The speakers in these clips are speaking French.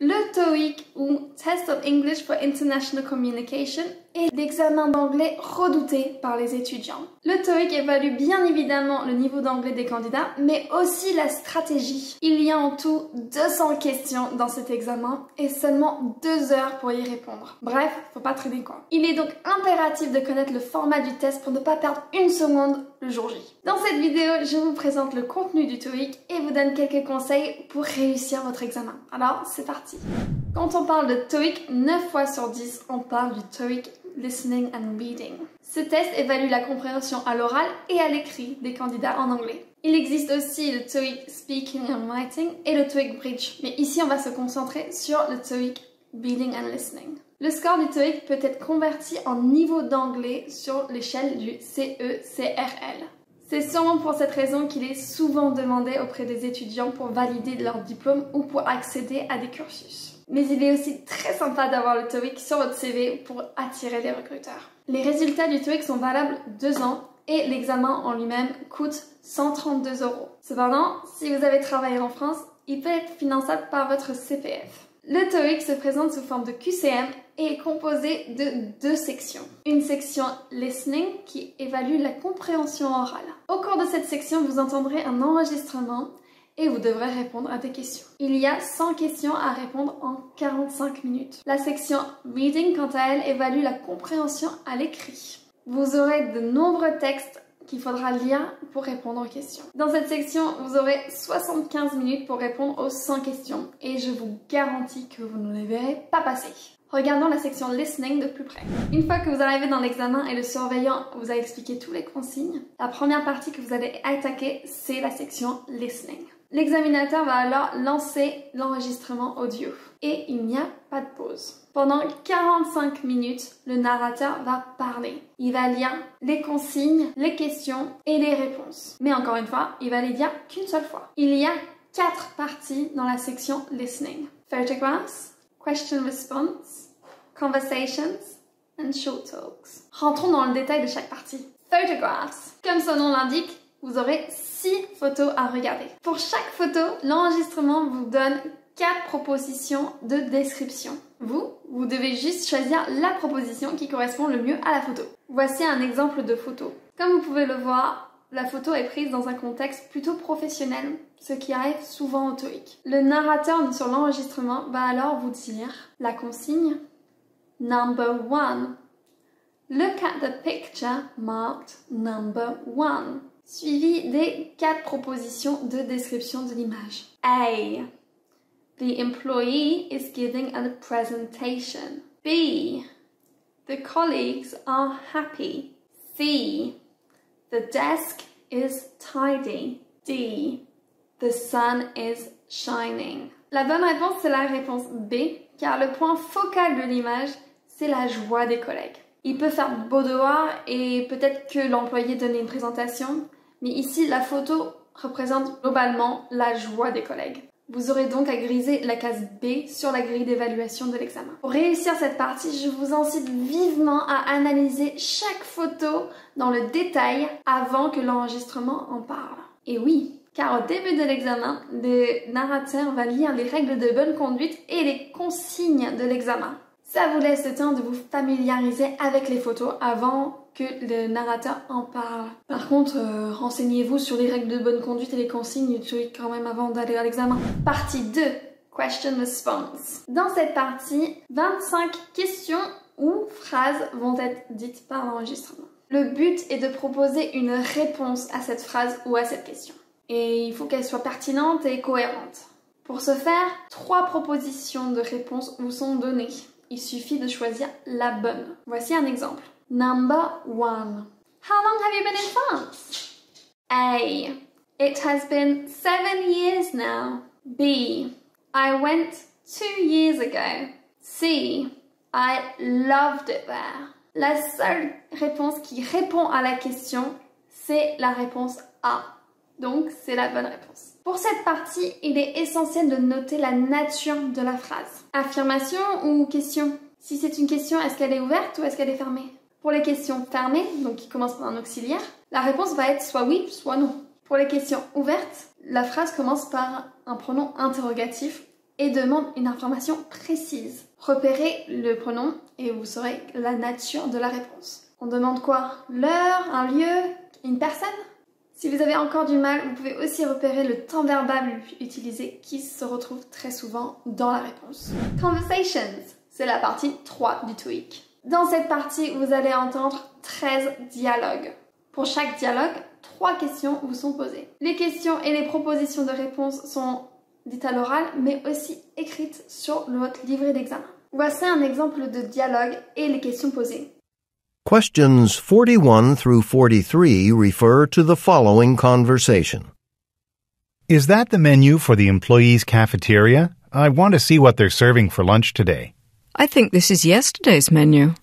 Le TOEIC ou Test of English for International Communication est l'examen d'anglais redouté par les étudiants. Le TOEIC évalue bien évidemment le niveau d'anglais des candidats, mais aussi la stratégie. Il y a en tout 200 questions dans cet examen et seulement 2 heures pour y répondre. Bref, faut pas traîner quoi. Il est donc impératif de connaître le format du test pour ne pas perdre une seconde le jour J. Dans cette vidéo, je vous présente le contenu du TOEIC et vous donne quelques conseils pour réussir votre examen. Alors, c'est parti. Quand on parle de TOEIC, 9 fois sur 10, on parle du TOEIC Listening and Reading. Ce test évalue la compréhension à l'oral et à l'écrit des candidats en anglais. Il existe aussi le TOEIC Speaking and Writing et le TOEIC Bridge, mais ici on va se concentrer sur le TOEIC Reading and Listening. Le score du TOEIC peut être converti en niveau d'anglais sur l'échelle du CE-CRL. C'est sûrement pour cette raison qu'il est souvent demandé auprès des étudiants pour valider leur diplôme ou pour accéder à des cursus. Mais il est aussi très sympa d'avoir le TOEIC sur votre CV pour attirer les recruteurs. Les résultats du TOEIC sont valables 2 ans et l'examen en lui-même coûte 132 €. Cependant, si vous avez travaillé en France, il peut être finançable par votre CPF. Le TOEIC se présente sous forme de QCM et est composé de 2 sections. Une section listening qui évalue la compréhension orale. Au cours de cette section, vous entendrez un enregistrement et vous devrez répondre à des questions. Il y a 100 questions à répondre en 45 minutes. La section reading, quant à elle, évalue la compréhension à l'écrit. Vous aurez de nombreux textes qu'il faudra lire pour répondre aux questions. Dans cette section, vous aurez 75 minutes pour répondre aux 100 questions et je vous garantis que vous ne les verrez pas passer. Regardons la section listening de plus près. Une fois que vous arrivez dans l'examen et le surveillant vous a expliqué toutes les consignes, la première partie que vous allez attaquer, c'est la section listening. L'examinateur va alors lancer l'enregistrement audio et il n'y a pas de pause. Pendant 45 minutes, le narrateur va parler. Il va lire les consignes, les questions et les réponses. Mais encore une fois, il va les dire qu'une seule fois. Il y a 4 parties dans la section listening. Photographs, question response, conversations and short talks. Rentrons dans le détail de chaque partie. Photographs. Comme son nom l'indique, vous aurez 6 photos à regarder. Pour chaque photo, l'enregistrement vous donne 4 propositions de description. Vous devez juste choisir la proposition qui correspond le mieux à la photo. Voici un exemple de photo. Comme vous pouvez le voir, la photo est prise dans un contexte plutôt professionnel, ce qui arrive souvent au TOEIC. Le narrateur sur l'enregistrement va alors vous dire la consigne number 1. Look at the picture marked number 1. Suivi des 4 propositions de description de l'image. A. The employee is giving a presentation. B. The colleagues are happy. C. The desk is tidy. D. The sun is shining. La bonne réponse, c'est la réponse B, car le point focal de l'image, c'est la joie des collègues. Il peut faire beau dehors et peut-être que l'employé donne une présentation, mais ici, la photo représente globalement la joie des collègues. Vous aurez donc à griser la case B sur la grille d'évaluation de l'examen. Pour réussir cette partie, je vous incite vivement à analyser chaque photo dans le détail avant que l'enregistrement en parle. Et oui, car au début de l'examen, le narrateur va lire les règles de bonne conduite et les consignes de l'examen. Ça vous laisse le temps de vous familiariser avec les photos avant que le narrateur en parle. Par contre, renseignez-vous sur les règles de bonne conduite et les consignes du TOEIC quand même avant d'aller à l'examen. Partie 2. Question Response. Dans cette partie, 25 questions ou phrases vont être dites par l'enregistrement. Le but est de proposer une réponse à cette phrase ou à cette question. Et il faut qu'elle soit pertinente et cohérente. Pour ce faire, 3 propositions de réponse vous sont données. Il suffit de choisir la bonne. Voici un exemple. Number 1. How long have you been in France? A. It has been 7 years now. B. I went 2 years ago. C. I loved it there. La seule réponse qui répond à la question, c'est la réponse A. Donc, c'est la bonne réponse. Pour cette partie, il est essentiel de noter la nature de la phrase. Affirmation ou question? Si c'est une question, est-ce qu'elle est ouverte ou est-ce qu'elle est fermée? Pour les questions fermées, donc qui commencent par un auxiliaire, la réponse va être soit oui, soit non. Pour les questions ouvertes, la phrase commence par un pronom interrogatif et demande une information précise. Repérez le pronom et vous saurez la nature de la réponse. On demande quoi? L'heure, un lieu, une personne? Si vous avez encore du mal, vous pouvez aussi repérer le temps verbal utilisé qui se retrouve très souvent dans la réponse. Conversations, c'est la partie 3 du TOEIC. Dans cette partie, vous allez entendre 13 dialogues. Pour chaque dialogue, 3 questions vous sont posées. Les questions et les propositions de réponse sont dites à l'oral, mais aussi écrites sur votre livret d'examen. Voici un exemple de dialogue et les questions posées. Questions 41 through 43 refer to the following conversation. Is that the menu for the employees' cafeteria? I want to see what they're serving for lunch today. I think this is yesterday's menu.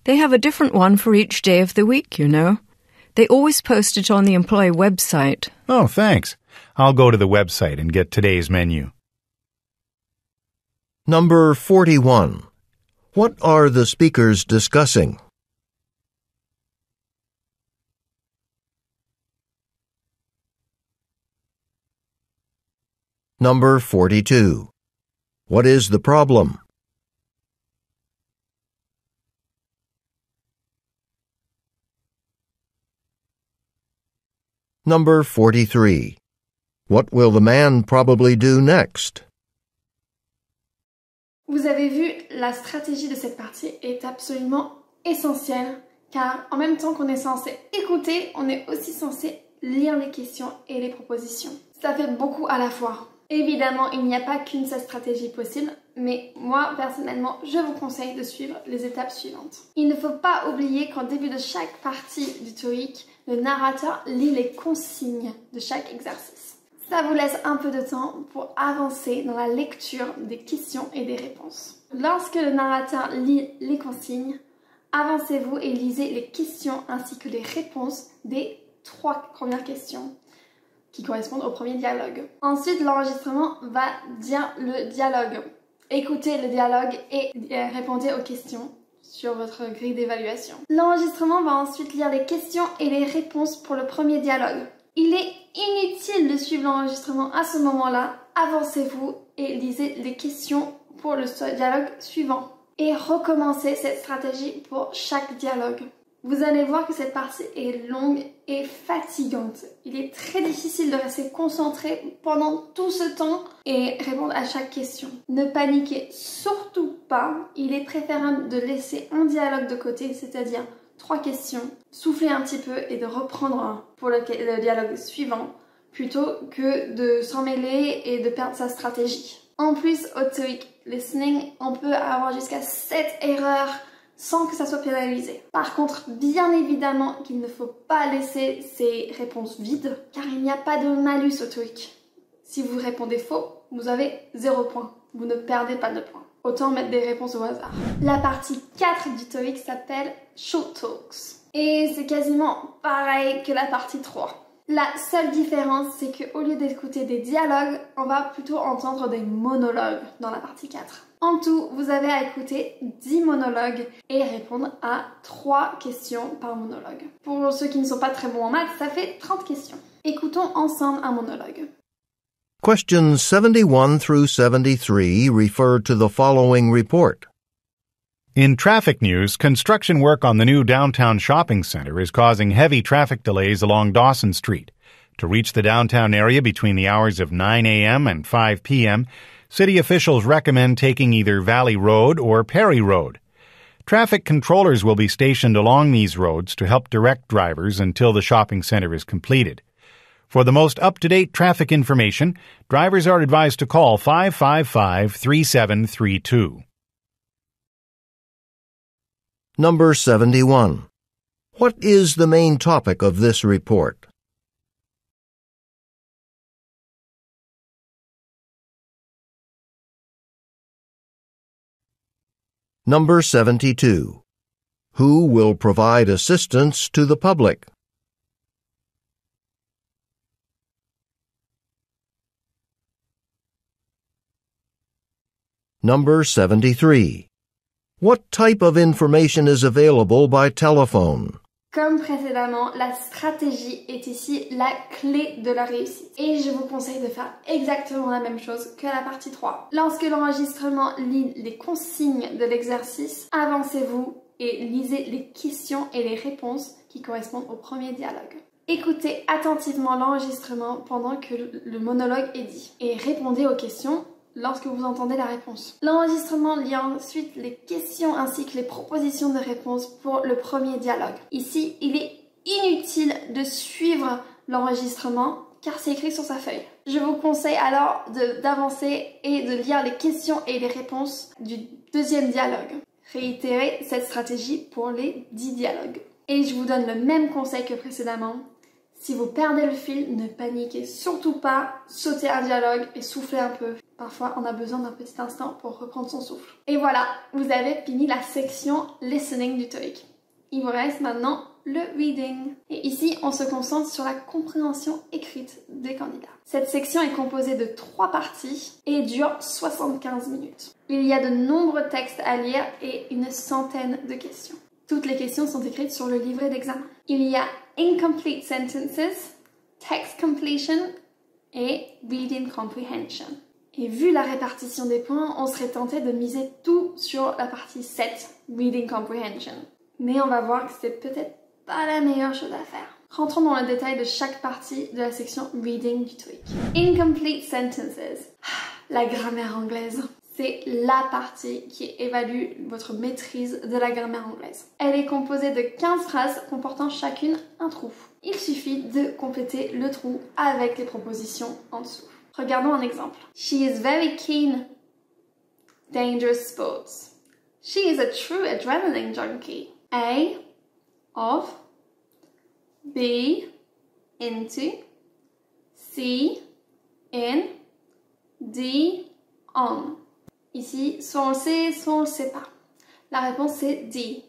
They have a different one for each day of the week, you know. They always post it on the employee website. Oh, thanks. I'll go to the website and get today's menu. Number 41. What are the speakers discussing? Number 42. What is the problem? Number 43. What will the man probably do next? Vous avez vu, la stratégie de cette partie est absolument essentielle car en même temps qu'on est censé écouter, on est aussi censé lire les questions et les propositions. Ça fait beaucoup à la fois. Évidemment, il n'y a pas qu'une seule stratégie possible, mais moi, personnellement, je vous conseille de suivre les étapes suivantes. Il ne faut pas oublier qu'en début de chaque partie du TOEIC, le narrateur lit les consignes de chaque exercice. Ça vous laisse un peu de temps pour avancer dans la lecture des questions et des réponses. Lorsque le narrateur lit les consignes, avancez-vous et lisez les questions ainsi que les réponses des 3 premières questions qui correspondent au premier dialogue. Ensuite, l'enregistrement va dire le dialogue. Écoutez le dialogue et répondez aux questions sur votre grille d'évaluation. L'enregistrement va ensuite lire les questions et les réponses pour le premier dialogue. Il est inutile de suivre l'enregistrement à ce moment-là. Avancez-vous et lisez les questions pour le dialogue suivant. Et recommencez cette stratégie pour chaque dialogue. Vous allez voir que cette partie est longue et fatigante. Il est très difficile de rester concentré pendant tout ce temps et répondre à chaque question. Ne paniquez surtout pas. Il est préférable de laisser un dialogue de côté, c'est-à-dire 3 questions, souffler un petit peu et de reprendre pour le dialogue suivant, plutôt que de s'en mêler et de perdre sa stratégie. En plus, au TOEIC Listening, on peut avoir jusqu'à 7 erreurs sans que ça soit pénalisé. Par contre, bien évidemment qu'il ne faut pas laisser ces réponses vides, car il n'y a pas de malus au TOEIC. Si vous répondez faux, vous avez 0 point. Vous ne perdez pas de points. Autant mettre des réponses au hasard. La partie 4 du TOEIC s'appelle Short Talks. Et c'est quasiment pareil que la partie 3. La seule différence, c'est qu'au lieu d'écouter des dialogues, on va plutôt entendre des monologues dans la partie 4. En tout, vous avez à écouter 10 monologues et répondre à 3 questions par monologue. Pour ceux qui ne sont pas très bons en maths, ça fait 30 questions. Écoutons ensemble un monologue. Questions 71 through 73 refer to the following report. In traffic news, construction work on the new downtown shopping center is causing heavy traffic delays along Dawson Street. To reach the downtown area between the hours of 9 a.m. and 5 p.m., city officials recommend taking either Valley Road or Perry Road. Traffic controllers will be stationed along these roads to help direct drivers until the shopping center is completed. For the most up-to-date traffic information, drivers are advised to call 555-3732. Number 71. What is the main topic of this report? Number 72. Who will provide assistance to the public? Number 73. What type of information is available by telephone? Comme précédemment, la stratégie est ici la clé de la réussite. Et je vous conseille de faire exactement la même chose que la partie 3. Lorsque l'enregistrement lit les consignes de l'exercice, avancez-vous et lisez les questions et les réponses qui correspondent au premier dialogue. Écoutez attentivement l'enregistrement pendant que le monologue est dit et répondez aux questions lorsque vous entendez la réponse. L'enregistrement lit ensuite les questions ainsi que les propositions de réponse pour le premier dialogue. Ici, il est inutile de suivre l'enregistrement car c'est écrit sur sa feuille. Je vous conseille alors d'avancer et de lire les questions et les réponses du deuxième dialogue. Réitérez cette stratégie pour les 10 dialogues. Et je vous donne le même conseil que précédemment. Si vous perdez le fil, ne paniquez surtout pas, sautez un dialogue et soufflez un peu. Parfois, on a besoin d'un petit instant pour reprendre son souffle. Et voilà, vous avez fini la section listening du TOEIC. Il vous reste maintenant le reading. Et ici, on se concentre sur la compréhension écrite des candidats. Cette section est composée de 3 parties et dure 75 minutes. Il y a de nombreux textes à lire et une centaine de questions. Toutes les questions sont écrites sur le livret d'examen. Il y a incomplete sentences, text completion et reading comprehension. Et vu la répartition des points, on serait tenté de miser tout sur la partie 7, reading comprehension. Mais on va voir que c'est peut-être pas la meilleure chose à faire. Rentrons dans le détail de chaque partie de la section reading du TOEIC. Incomplete sentences. La grammaire anglaise. C'est la partie qui évalue votre maîtrise de la grammaire anglaise. Elle est composée de 15 phrases comportant chacune un trou. Il suffit de compléter le trou avec les propositions en dessous. Regardons un exemple. She is very keen. Dangerous sports. She is a true adrenaline junkie. A. Of. B. Into. C. In. D. On. Ici, soit on le sait, soit on le sait pas. La réponse c'est D.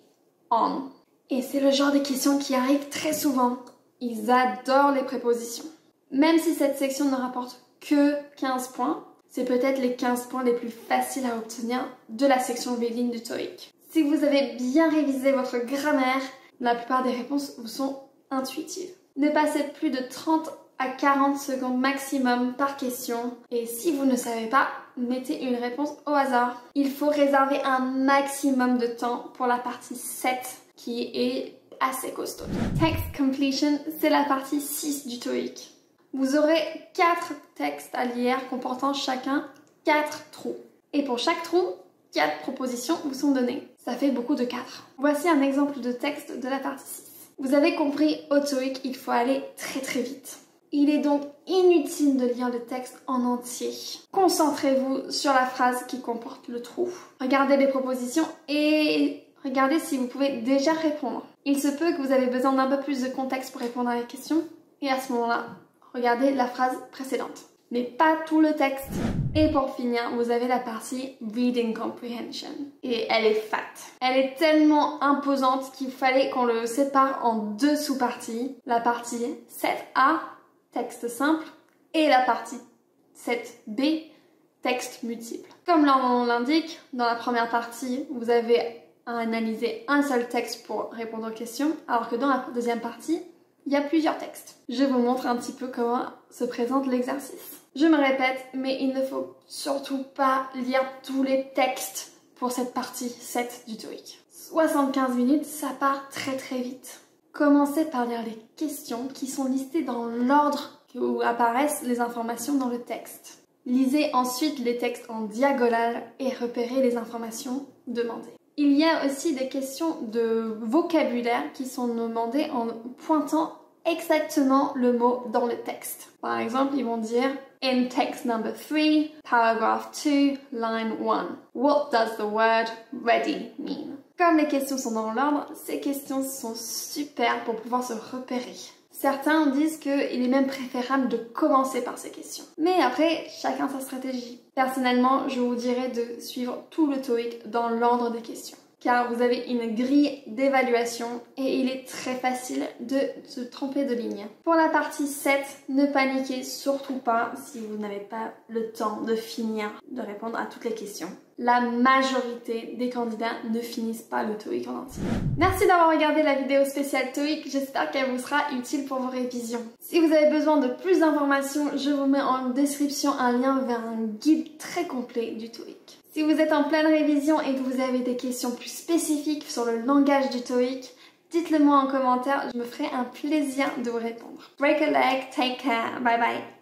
On. Et c'est le genre de questions qui arrivent très souvent. Ils adorent les prépositions. Même si cette section ne rapporte que 15 points, c'est peut-être les 15 points les plus faciles à obtenir de la section reading du TOEIC. Si vous avez bien révisé votre grammaire, la plupart des réponses vous sont intuitives. Ne passez plus de 30 à 40 secondes maximum par question. Et si vous ne savez pas, mettez une réponse au hasard. Il faut réserver un maximum de temps pour la partie 7 qui est assez costaud. Text completion, c'est la partie 6 du TOEIC. Vous aurez 4 textes à lire comportant chacun 4 trous. Et pour chaque trou, 4 propositions vous sont données. Ça fait beaucoup de 4. Voici un exemple de texte de la partie 6. Vous avez compris, au TOEIC, il faut aller très vite. Il est donc inutile de lire le texte en entier. Concentrez-vous sur la phrase qui comporte le trou. Regardez les propositions et regardez si vous pouvez déjà répondre. Il se peut que vous avez besoin d'un peu plus de contexte pour répondre à la question et à ce moment-là, regardez la phrase précédente. Mais pas tout le texte. Et pour finir, vous avez la partie Reading Comprehension. Et elle est fat. Elle est tellement imposante qu'il fallait qu'on le sépare en 2 sous-parties. La partie 7A, texte simple, et la partie 7B, texte multiple. Comme leur nom l'indique, dans la première partie, vous avez à analyser un seul texte pour répondre aux questions, alors que dans la deuxième partie, il y a plusieurs textes. Je vous montre un petit peu comment se présente l'exercice. Je me répète, mais il ne faut surtout pas lire tous les textes pour cette partie 7 du TOEIC. 75 minutes, ça part très vite. Commencez par lire les questions qui sont listées dans l'ordre où apparaissent les informations dans le texte. Lisez ensuite les textes en diagonale et repérez les informations demandées. Il y a aussi des questions de vocabulaire qui sont demandées en pointant exactement le mot dans le texte. Par exemple, ils vont dire in text number 3, paragraph 2, line 1. What does the word ready mean? Comme les questions sont dans l'ordre, ces questions sont super pour pouvoir se repérer. Certains disent qu'il est même préférable de commencer par ces questions. Mais après, chacun sa stratégie. Personnellement, je vous dirais de suivre tout le TOEIC dans l'ordre des questions. car vous avez une grille d'évaluation et il est très facile de se tromper de ligne. Pour la partie 7, ne paniquez surtout pas si vous n'avez pas le temps de finir de répondre à toutes les questions. La majorité des candidats ne finissent pas le TOEIC en entier. Merci d'avoir regardé la vidéo spéciale TOEIC, j'espère qu'elle vous sera utile pour vos révisions. Si vous avez besoin de plus d'informations, je vous mets en description un lien vers un guide très complet du TOEIC. Si vous êtes en pleine révision et que vous avez des questions plus spécifiques sur le langage du TOEIC, dites-le moi en commentaire, je me ferai un plaisir de vous répondre. Break a leg, take care, bye bye.